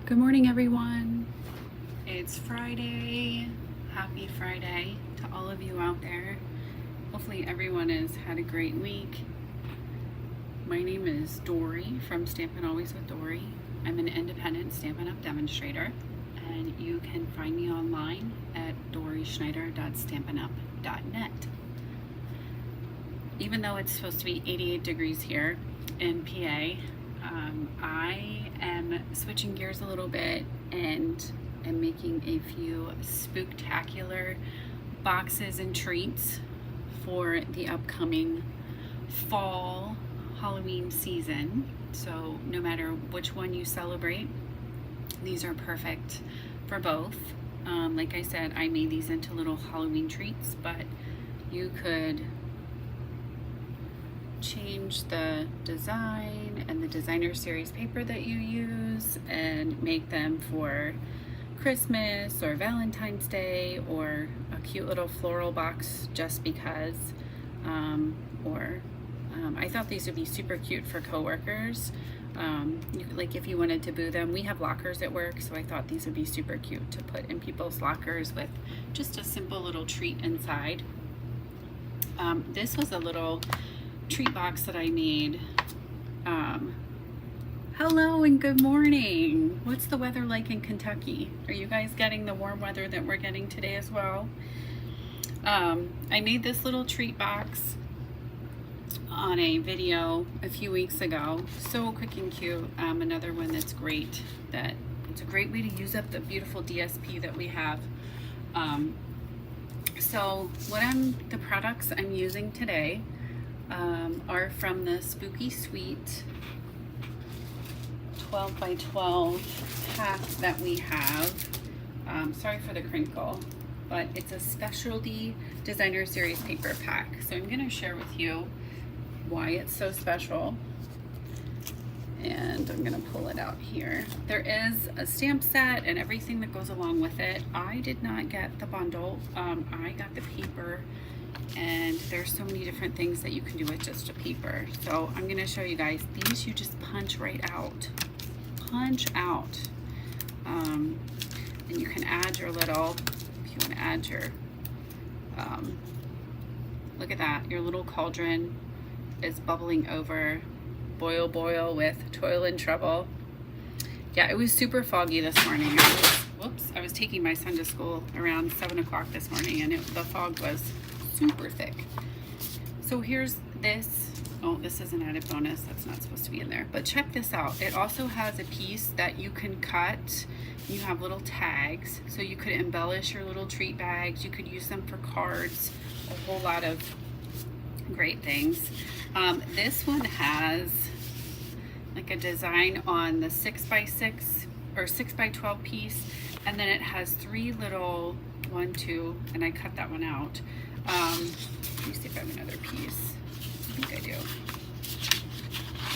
Good morning, everyone. It's Friday. Happy Friday to all of you out there. Hopefully everyone has had a great week. My name is Dory from Stampin' Always with Dory. I'm an independent Stampin' Up! Demonstrator, and you can find me online at doryschneider.stampinup.net. Even though it's supposed to be 88 degrees here in PA, I am switching gears a little bit and am making a few spooktacular boxes and treats for the upcoming fall Halloween season. So no matter which one you celebrate, these are perfect for both. Like I said, I made these into little Halloween treats, but you could change the design and the designer series paper that you use and make them for Christmas or Valentine's Day, or a cute little floral box just because, I thought these would be super cute for coworkers. Like if you wanted to boo them, we have lockers at work, so I thought these would be super cute to put in people's lockers with just a simple little treat inside. This was a little treat box that I made. Hello and good morning. What's the weather like in Kentucky? Are you guys getting the warm weather that we're getting today as well? I made this little treat box on a video a few weeks ago. So quick and cute. Another one that's great. That it's a great way to use up the beautiful DSP that we have. So the products I'm using today are from the Spooky Sweet 12 by 12 pack that we have. Sorry for the crinkle, but it's a specialty designer series paper pack. So I'm going to share with you why it's so special. And I'm going to pull it out here. There is a stamp set and everything that goes along with it. I did not get the bundle. I got the paper, and there's so many different things that you can do with just a paper. So I'm going to show you guys. These you just punch right out. Punch out. And you can add your little, if you want to add your, look at that, your little cauldron is bubbling over. Boil, boil with toil and trouble. Yeah, it was super foggy this morning. I was taking my son to school around 7 o'clock this morning, and the fog was super thick. So here's this. Oh, this is an added bonus. That's not supposed to be in there. But check this out. It also has a piece that you can cut. You have little tags, so you could embellish your little treat bags. You could use them for cards. A whole lot of great things. This one has like a design on the 6x6 or 6x12 piece, and then it has three little, 1, 2, and I cut that one out. Let me see if I have another piece. I think I do.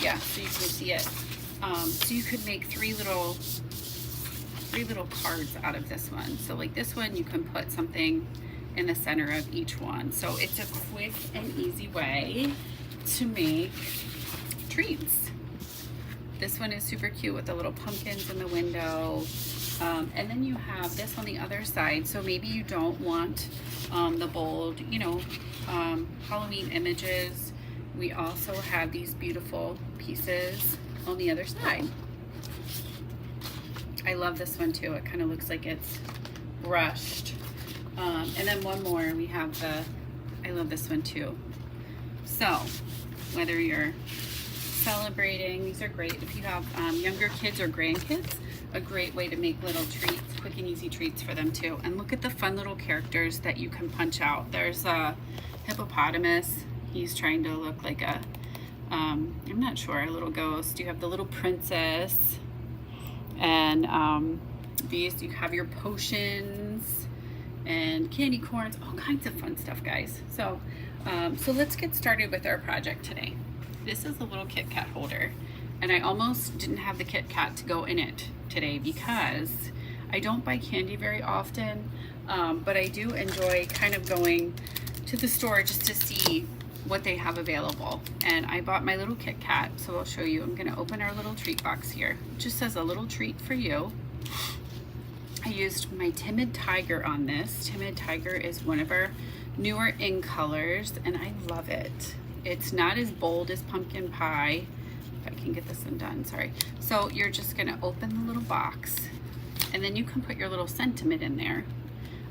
Yeah, so you can see it. So you could make three little cards out of this one. So like this one, you can put something in the center of each one. So it's a quick and easy way to make treats. This one is super cute with the little pumpkins in the window. And then you have this on the other side. So maybe you don't want the bold, Halloween images. We also have these beautiful pieces on the other side. I love this one too. It kind of looks like it's brushed. And then one more, we have I love this one too. So whether you're celebrating, these are great if you have younger kids or grandkids. A great way to make little treats, quick and easy treats for them too. And look at the fun little characters that you can punch out. There's a hippopotamus. He's trying to look like a, I'm not sure, a little ghost. You have the little princess, and these, you have your potions and candy corns, all kinds of fun stuff, guys. So let's get started with our project today. This is a little Kit Kat holder, and I almost didn't have the Kit Kat to go in it today because I don't buy candy very often, but I do enjoy kind of going to the store just to see what they have available. And I bought my little Kit Kat, so I'll show you. I'm going to open our little treat box here. It just says a little treat for you. I used my Timid Tiger on this. Timid Tiger is one of our newer in colors, and I love it. It's not as bold as Pumpkin Pie. If I can get this undone, sorry. So you're just gonna open the little box, and then you can put your little sentiment in there.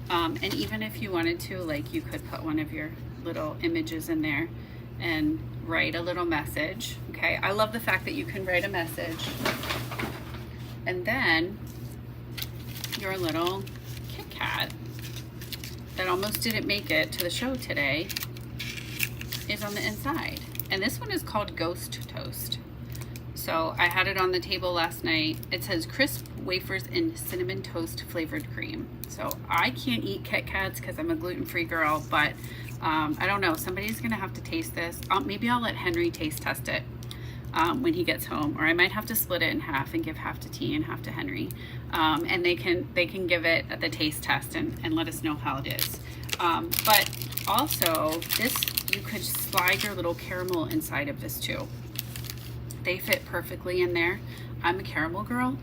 And even if you wanted to, like, you could put one of your little images in there and write a little message. Okay, I love the fact that you can write a message. And then your little Kit Kat that almost didn't make it to the show today is on the inside. And this one is called Ghost Toast. So I had it on the table last night. It says crisp wafers and cinnamon toast flavored cream. So I can't eat Kit Kats because I'm a gluten-free girl, but I don't know, somebody's gonna have to taste this. Maybe I'll let Henry taste test it when he gets home, or I might have to split it in half and give half to T and half to Henry. And they can give it the taste test and let us know how it is. But also this, you could slide your little caramel inside of this too. They fit perfectly in there. I'm a caramel girl,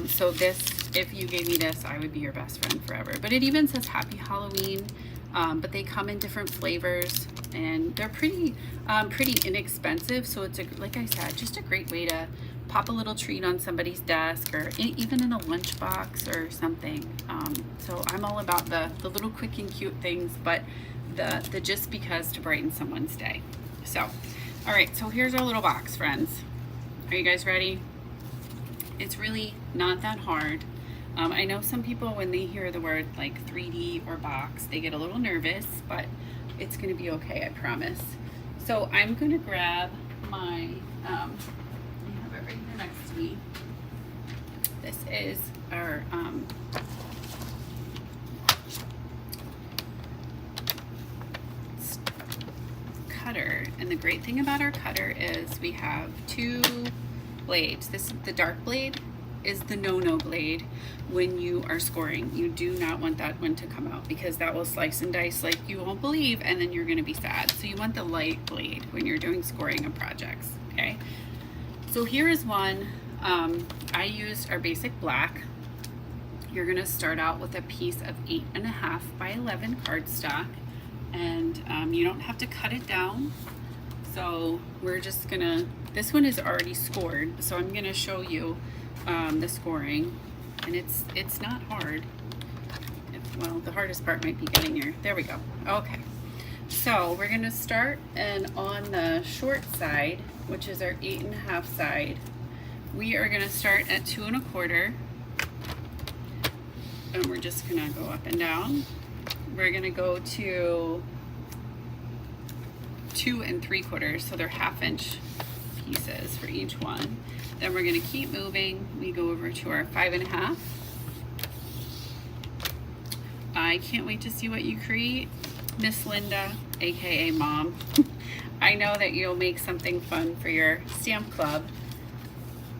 so this, if you gave me this, I would be your best friend forever. But it even says Happy Halloween, but they come in different flavors, and they're pretty inexpensive. So it's, like I said, just a great way to pop a little treat on somebody's desk, or even in a lunchbox or something. So I'm all about the little quick and cute things, but the just because to brighten someone's day. So, all right, so here's our little box, friends. Are you guys ready? It's really not that hard. I know some people, when they hear the word like 3D or box, they get a little nervous, but it's gonna be okay, I promise. So I'm gonna grab my, I have it right here next to me. This is our cutter, and the great thing about our cutter is we have two blades. The dark blade is the no-no blade when you are scoring. You do not want that one to come out, because that will slice and dice like you won't believe, and then you're going to be sad. So you want the light blade when you're doing scoring of projects. Okay, so here is one. I used our basic black. You're going to start out with a piece of 8.5 by 11 cardstock, and you don't have to cut it down. So we're just gonna, this one is already scored, so I'm gonna show you the scoring, and it's not hard. Well, the hardest part might be getting your, there we go. Okay, so we're gonna start, and on the short side, which is our 8.5 side, we are gonna start at 2 1/4, and we're just gonna go up and down. We're gonna go to 2 3/4, so they're 1/2 inch pieces for each one. Then we're gonna keep moving. We go over to our 5.5. I can't wait to see what you create, Miss Linda, aka Mom. I know that you'll make something fun for your stamp club,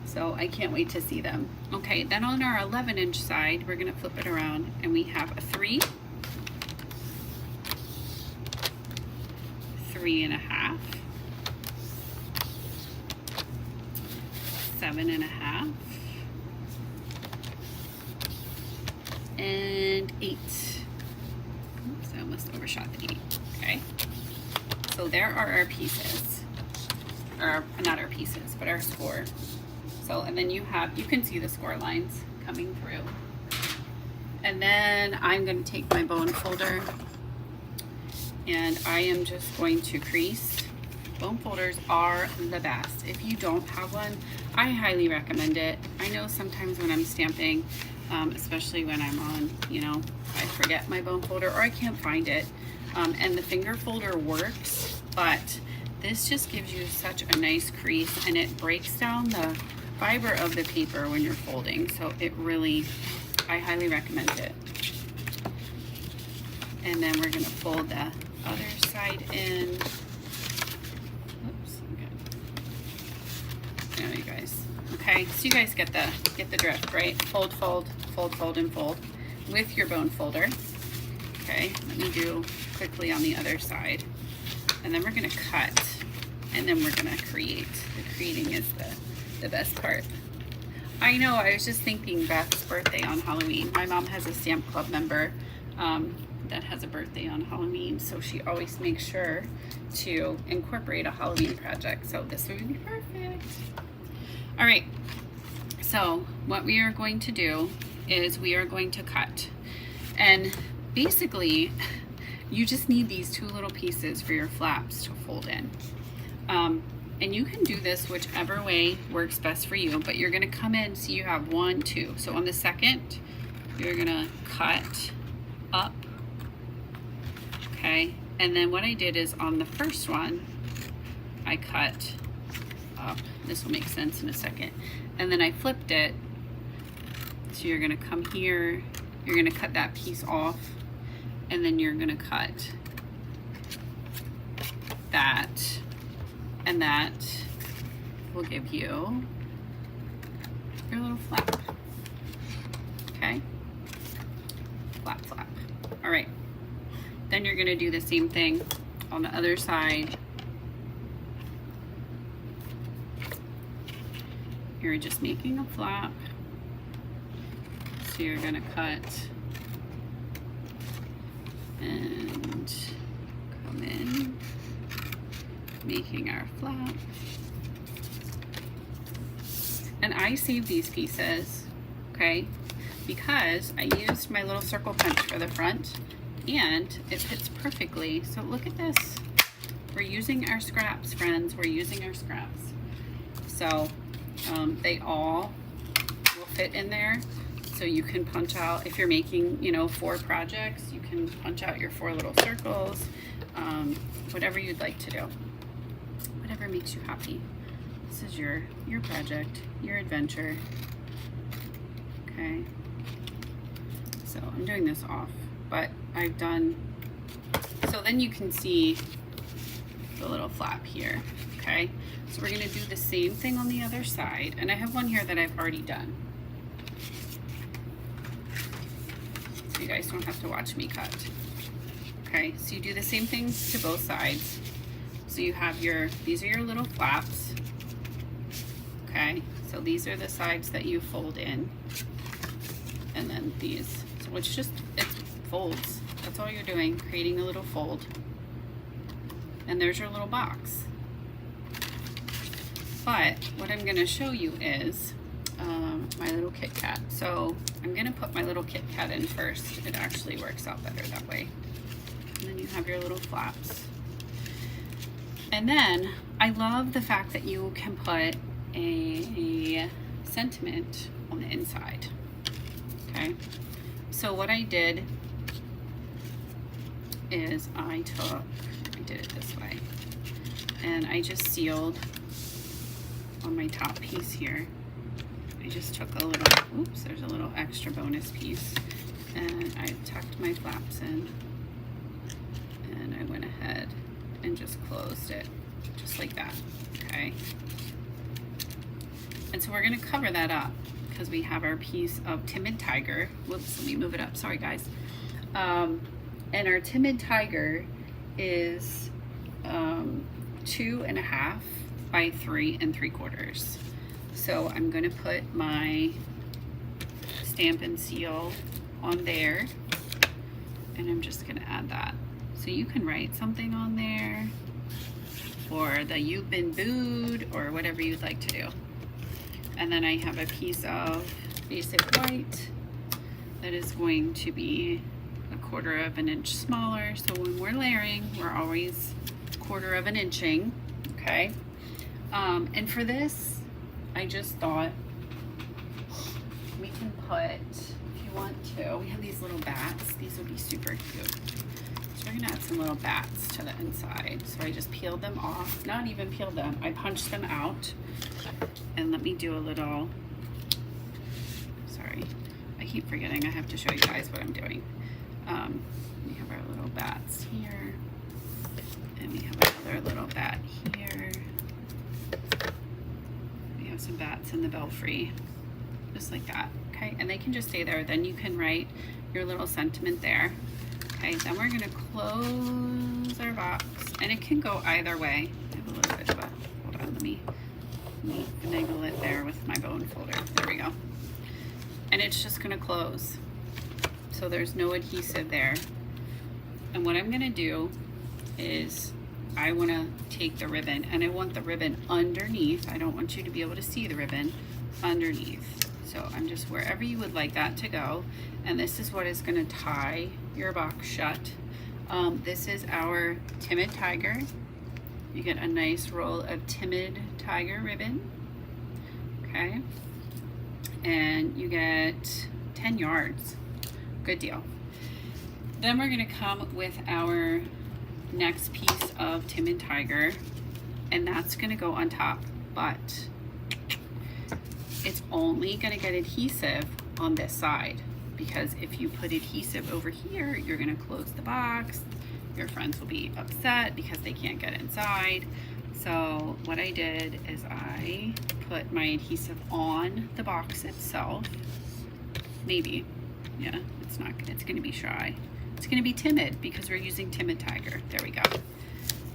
so I can't wait to see them. Okay, then on our 11-inch side, we're gonna flip it around, and we have a 3, 3.5, 7.5, and 8. Oops, I almost overshot the 8. Okay, so there are our pieces, or not our pieces, but our score. So, and then you can see the score lines coming through. And then I'm going to take my bone folder, and I am just going to crease. Bone folders are the best. If you don't have one, I highly recommend it. I know sometimes when I'm stamping, especially when I'm on, I forget my bone folder, or I can't find it. And the finger folder works, but this just gives you such a nice crease, and it breaks down the fiber of the paper when you're folding. So it really, I highly recommend it. And then we're gonna fold the other side in. Oops, okay. There you guys. Okay, so you guys get the drift, right? Fold, fold, fold, fold, and fold with your bone folder. Okay, let me do quickly on the other side. And then we're gonna cut, and then we're gonna create. The creating is the best part. I know, I was just thinking Beth's birthday on Halloween. My mom has a stamp club member that has a birthday on Halloween, so she always makes sure to incorporate a Halloween project. So this would be perfect. All right, so what we are going to do is we are going to cut. And basically, you just need these two little pieces for your flaps to fold in. And you can do this whichever way works best for you, but you're gonna come in, so you have 1, 2. So on the second, you're gonna cut up, okay? And then what I did is on the first one, I cut up. This will make sense in a second. And then I flipped it, so you're gonna come here, you're gonna cut that piece off, and then you're gonna cut that, and that will give you your little flap. Okay? Flap, flap. All right. Then you're gonna do the same thing on the other side. You're just making a flap. So you're gonna cut and come in, making our flap. And I saved these pieces, okay, because I used my little circle punch for the front and it fits perfectly. So look at this. We're using our scraps, friends. We're using our scraps. So they all will fit in there. So you can punch out, if you're making, you know, 4 projects, you can punch out your 4 little circles, whatever you'd like to do. Whatever makes you happy. This is your project, your adventure. Okay. So I'm doing this off, but I've done, so then you can see the little flap here. Okay. So we're gonna do the same thing on the other side. And I have one here that I've already done. So you guys don't have to watch me cut. Okay, so you do the same thing to both sides. So you have these are your little flaps. Okay, so these are the sides that you fold in. And then these, so it's just, it folds. That's all you're doing, creating a little fold. And there's your little box. But what I'm gonna show you is my little Kit Kat. So I'm gonna put my little Kit Kat in first. It actually works out better that way. And then you have your little flaps. And then I love the fact that you can put a sentiment on the inside. Okay, so what I did is I did it this way, and I just sealed on my top piece here. I just took a little, oops, there's a little extra bonus piece, and I tucked my flaps in, and I went ahead and just closed it, just like that, okay? And so we're gonna cover that up because we have our piece of Timid Tiger. Whoops, let me move it up, sorry guys. And our Timid Tiger is 2.5 by 3 3/4. So I'm gonna put my stamp and seal on there, and I'm just gonna add that. So you can write something on there, or the "You've been booed," or whatever you'd like to do. And then I have a piece of basic white that is going to be 1/4 of an inch smaller. So when we're layering, we're always 1/4 of an inching, okay? And for this, I just thought we can put, if you want to, we have these little bats. These would be super cute. So we're gonna add some little bats to the inside. So I just peeled them off, not even peeled them, I punched them out. And let me do a little, sorry, I keep forgetting I have to show you guys what I'm doing. We have our little bats here, and we have another little bat here. We have some bats in the belfry, just like that, okay? And they can just stay there. Then you can write your little sentiment there. Okay, then we're gonna close our box, and it can go either way. I have a little bit of a, hold on, let me finagle it there with my bone folder. There we go. And it's just gonna close. So there's no adhesive there. And what I'm gonna do is I wanna take the ribbon, and I want the ribbon underneath. I don't want you to be able to see the ribbon underneath. So I'm just wherever you would like that to go. And this is what is gonna tie your box shut. This is our Timid Tiger. You get a nice roll of Timid Tiger ribbon, okay? And you get 10 yards, good deal. Then we're gonna come with our next piece of Timid Tiger, and that's gonna go on top, but it's only gonna get adhesive on this side, because if you put adhesive over here, you're gonna close the box. Your friends will be upset because they can't get inside. So what I did is I put my adhesive on the box itself. Maybe, yeah, it's gonna be shy. It's gonna be timid because we're using Timid Tiger. There we go.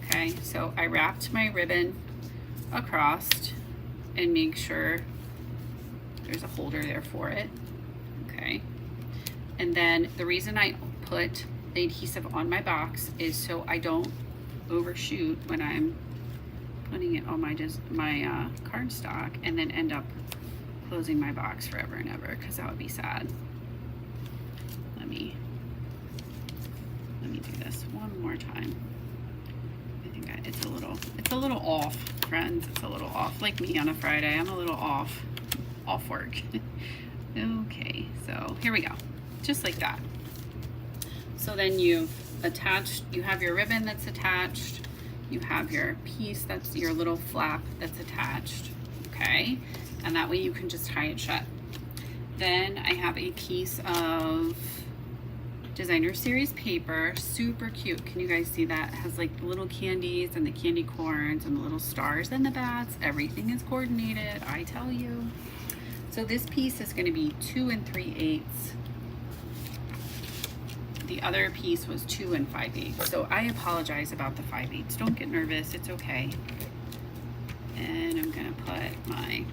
Okay, so I wrapped my ribbon across and make sure there's a holder there for it. Okay, and then the reason I put the adhesive on my box is so I don't overshoot when I'm putting it on my cardstock and then end up closing my box forever and ever, because that would be sad. Let me do this one more time. I think it's a little off, friends. It's a little off, like me on a Friday. I'm a little off work. Okay, so here we go, just like that. So then you've attached, you have your ribbon that's attached, you have your piece that's your little flap that's attached, okay? And that way you can just tie it shut. Then I have a piece of Designer Series paper, super cute. Can you guys see that? It has like the little candies and the candy corns and the little stars and the bats. Everything is coordinated, I tell you. So this piece is gonna be 2 3/8. The other piece was 2 5/8. So I apologize about the 5/8. Don't get nervous, it's okay. And I'm gonna put my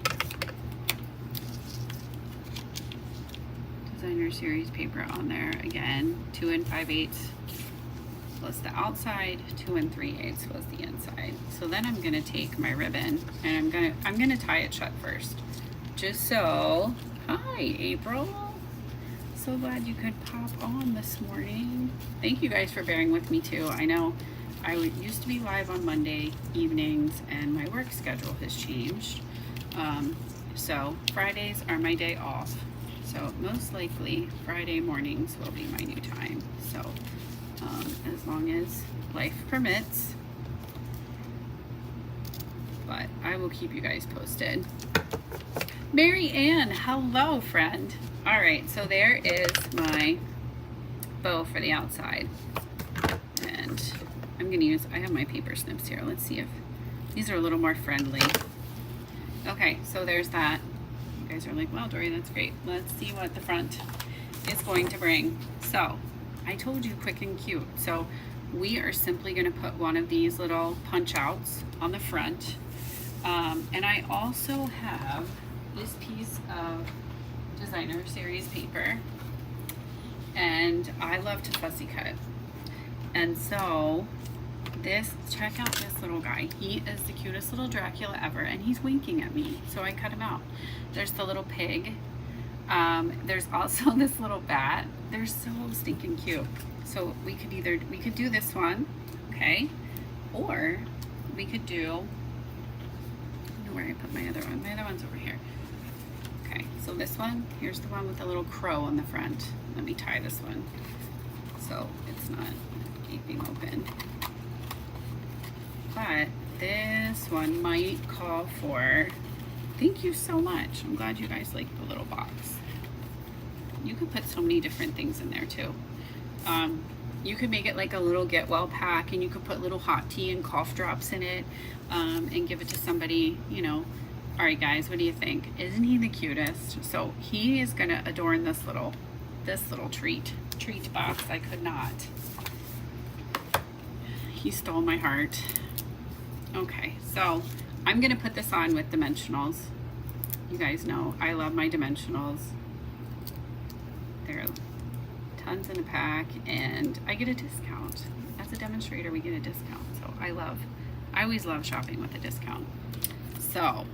Designer Series paper on there again. 2 5/8 was the outside, 2 3/8 was the inside. So then I'm gonna take my ribbon and I'm gonna tie it shut first. Just so, hi April. So glad you could pop on this morning. Thank you guys for bearing with me too. I know I used to be live on Monday evenings and my work schedule has changed. So Fridays are my day off. So most likely Friday mornings will be my new time. So as long as life permits, but I will keep you guys posted. Mary Ann, hello friend. All right, so there is my bow for the outside. And I'm gonna I have my paper snips here. Let's see if these are a little more friendly. Okay, so there's that. You guys are like, wow, Dory, that's great. Let's see what the front is going to bring. So I told you quick and cute. So we are simply gonna put one of these little punch outs on the front. And I also have this piece of Designer Series paper, and I love to fussy cut. And so check out this little guy. He is the cutest little Dracula ever, and he's winking at me, so I cut him out. There's the little pig. There's also this little bat. They're so stinking cute. So we could do this one, okay, or we could do, I don't know where I put my other one. My other one's over here. Okay, so this one, here's the one with the little crow on the front. Let me tie this one so it's not gaping open. But this one might call for, thank you so much. I'm glad you guys like the little box. You could put so many different things in there too. You could make it like a little get well pack, and you could put little hot tea and cough drops in it, and give it to somebody, you know. All right, guys, what do you think? Isn't he the cutest? So he is gonna adorn this little treat box. I could not. He stole my heart. Okay, so I'm gonna put this on with dimensionals. You guys know I love my dimensionals. They're tons in a pack, and I get a discount. As a demonstrator, we get a discount. So I always love shopping with a discount. So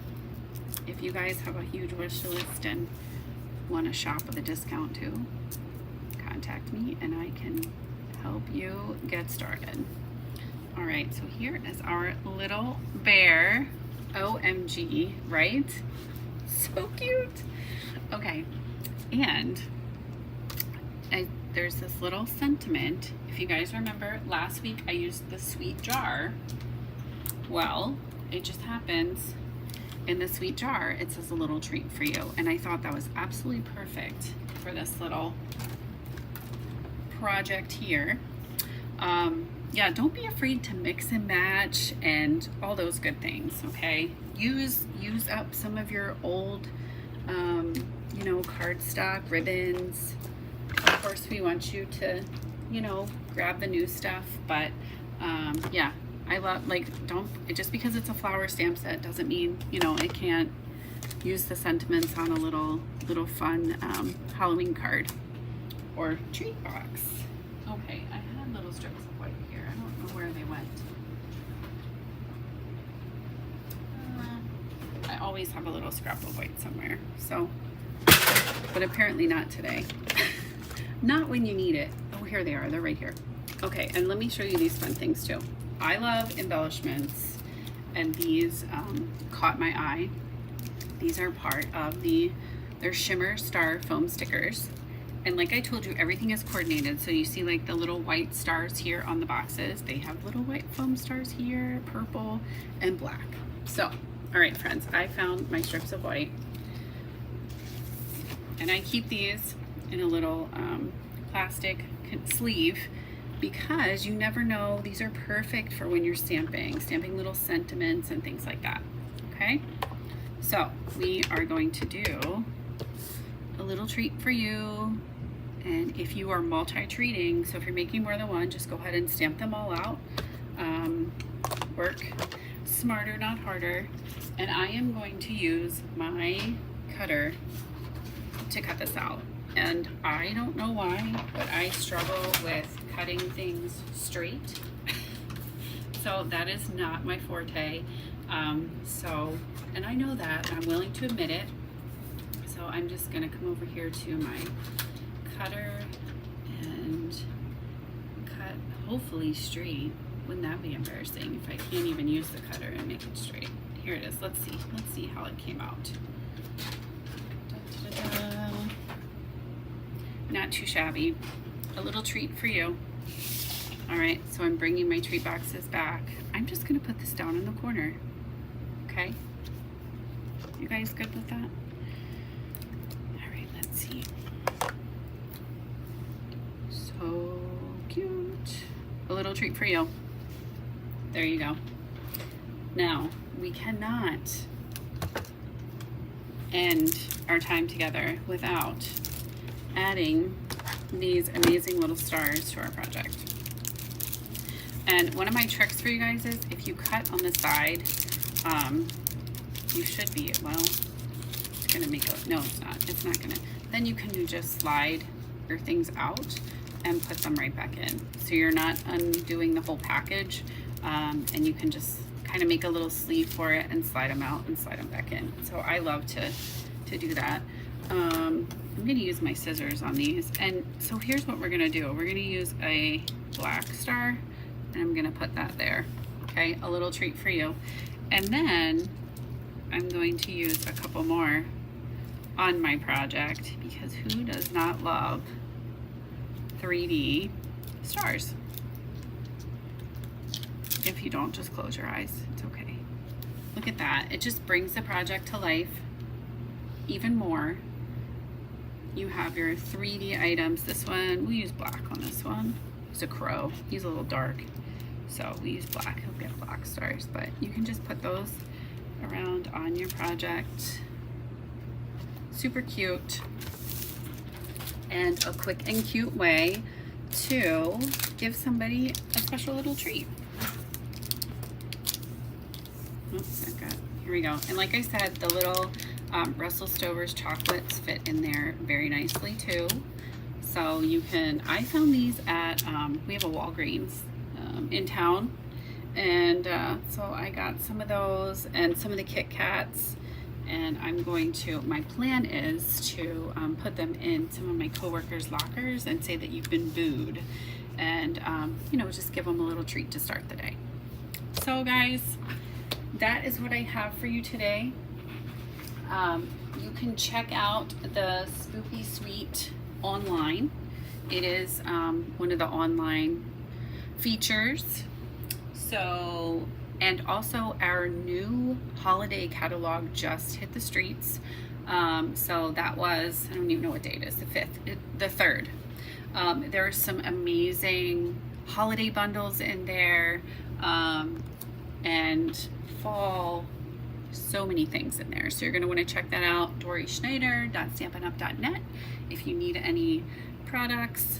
if you guys have a huge wish list and want to shop with a discount too, contact me and I can help you get started. All right, so here is our little bear. OMG, right? So cute. Okay, and there's this little sentiment. If you guys remember, last week I used the sweet jar. Well, it just happens in the sweet jar, it says a little treat for you. And I thought that was absolutely perfect for this little project here. Yeah, don't be afraid to mix and match and all those good things, okay? Use up some of your old, you know, cardstock, ribbons. Of course, we want you to, you know, grab the new stuff, but yeah, I love, like, just because it's a flower stamp set doesn't mean, you know, it can't use the sentiments on a little fun Halloween card or treat box. Okay, I had little strips of white here. I don't know where they went. I always have a little scrap of white somewhere, so, but apparently not today. Not when you need it. Oh, here they are. They're right here. Okay, and let me show you these fun things too. I love embellishments, and these caught my eye. These are part of they're Shimmer Star foam stickers. And like I told you, everything is coordinated. So you see like the little white stars here on the boxes. They have little white foam stars here, purple and black. So, all right, friends, I found my strips of white. And I keep these in a little plastic sleeve because you never know. These are perfect for when you're stamping little sentiments and things like that, okay? So we are going to do a little treat for you. And if you are multi-treating, so if you're making more than one, just go ahead and stamp them all out. Work smarter, not harder. And I am going to use my cutter to cut this out. And I don't know why, but I struggle with cutting things straight. So that is not my forte. And I know that, and I'm willing to admit it. So I'm just gonna come over here to my cutter and cut, hopefully straight. Wouldn't that be embarrassing if I can't even use the cutter and make it straight? Here it is. Let's see how it came out. Da-da-da. Not too shabby. A little treat for you. All right, so I'm bringing my treat boxes back. I'm just gonna put this down in the corner. Okay? You guys good with that? All right, let's see. So cute. A little treat for you. There you go. Now, we cannot end our time together without adding these amazing little stars to our project. And one of my tricks for you guys is if you cut on the side, you should be, well, it's gonna make a, no, it's not gonna, then you can just slide your things out and put them right back in. So you're not undoing the whole package, and you can just kind of make a little sleeve for it and slide them out and slide them back in. So I love to do that. I'm gonna use my scissors on these. And so here's what we're gonna do. We're gonna use a black star, and I'm gonna put that there. Okay, a little treat for you. And then I'm going to use a couple more on my project because who does not love 3D stars? If you don't, just close your eyes. It's okay. Look at that. It just brings the project to life even more. You have your 3D items. This one, we use black on this one. It's a crow. He's a little dark. So we use black. He'll get black stars. But you can just put those around on your project. Super cute. And a quick and cute way to give somebody a special little treat. Oops, I've got, here we go. And like I said, the little Russell Stover's chocolates fit in there very nicely too. So you can, I found these at, we have a Walgreens in town. And so I got some of those and some of the Kit Kats. And I'm going to, my plan is to put them in some of my coworkers' lockers and say that you've been booed. And, you know, just give them a little treat to start the day. So guys, that is what I have for you today. You can check out the Spooky Suite online. It is one of the online features. So, and also our new holiday catalog just hit the streets. So that was, I don't even know what date it is, the 5th, the 3rd. There are some amazing holiday bundles in there, and fall, so many things in there. So you're gonna wanna check that out, DorySchneider.stampinup.net, if you need any products.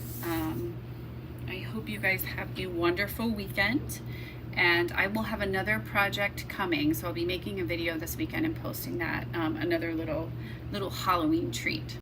I hope you guys have a wonderful weekend, and I will have another project coming. So I'll be making a video this weekend and posting that, another little Halloween treat.